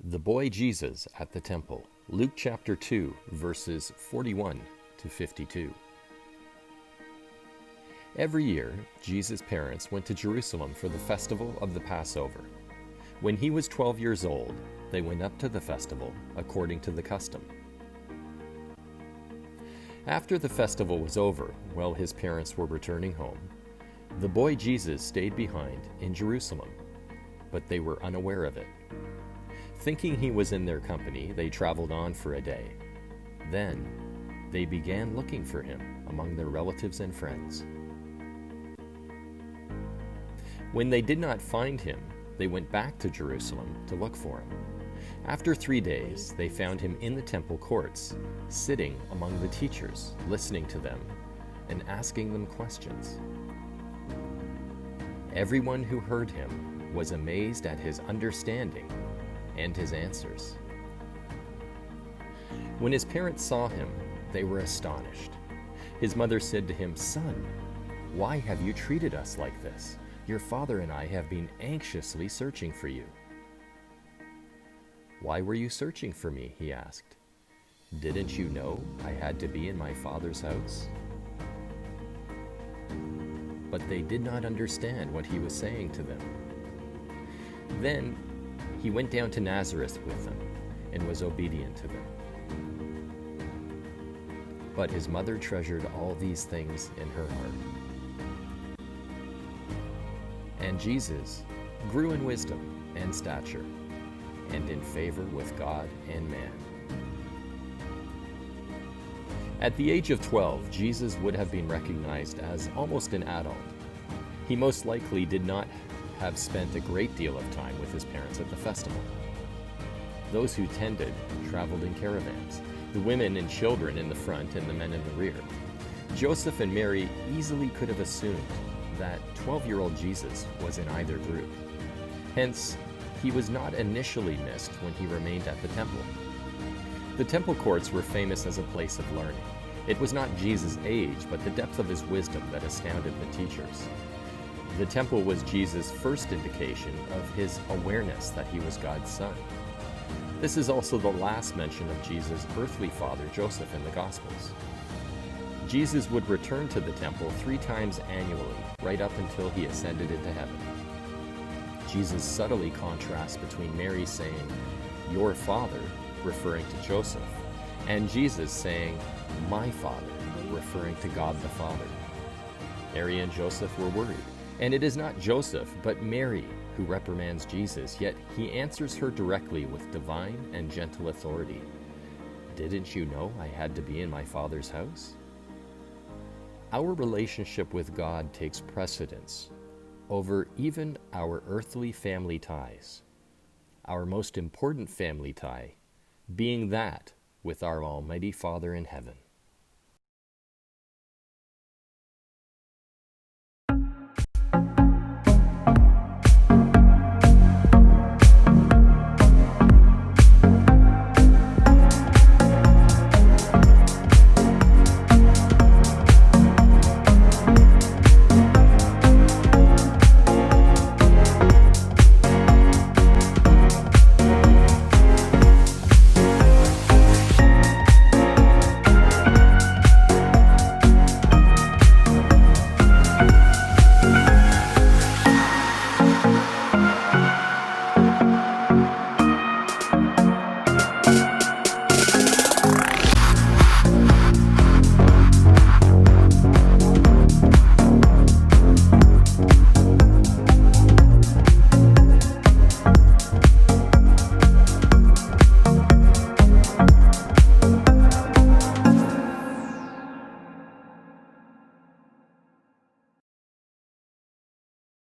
The boy Jesus at the temple. Luke chapter 2, verses 41 to 52. Every year, Jesus' parents went to Jerusalem for the festival of the Passover. When he was 12 years old, they went up to the festival according to the custom. After the festival was over, while his parents were returning home, the boy Jesus stayed behind in Jerusalem, but they were unaware of it. Thinking he was in their company, they traveled on for a day. Then, they began looking for him among their relatives and friends. When they did not find him, they went back to Jerusalem to look for him. After 3 days, they found him in the temple courts, sitting among the teachers, listening to them and asking them questions. Everyone who heard him was amazed at his understanding and his answers. When his parents saw him, they were astonished. His mother said to him, "Son, why have you treated us like this? Your father and I have been anxiously searching for you." "Why were you searching for me?" he asked. "Didn't you know I had to be in my father's house?" But they did not understand what he was saying to them. Then he went down to Nazareth with them and was obedient to them. But his mother treasured all these things in her heart. And Jesus grew in wisdom and stature and in favor with God and man. At the age of 12, Jesus would have been recognized as almost an adult. He most likely did not have spent a great deal of time with his parents at the festival. Those who tended traveled in caravans, the women and children in the front and the men in the rear. Joseph and Mary easily could have assumed that 12-year-old Jesus was in either group. Hence, he was not initially missed when he remained at the temple. The temple courts were famous as a place of learning. It was not Jesus' age, but the depth of his wisdom that astounded the teachers. The temple was Jesus' first indication of his awareness that he was God's son. This is also the last mention of Jesus' earthly father, Joseph, in the Gospels. Jesus would return to the temple 3 times annually, right up until he ascended into heaven. Jesus subtly contrasts between Mary saying, "Your father," referring to Joseph, and Jesus saying, "My Father," referring to God the Father. Mary and Joseph were worried. And it is not Joseph, but Mary who reprimands Jesus, yet he answers her directly with divine and gentle authority. "Didn't you know I had to be in my Father's house?" Our relationship with God takes precedence over even our earthly family ties. Our most important family tie being that with our Almighty Father in heaven.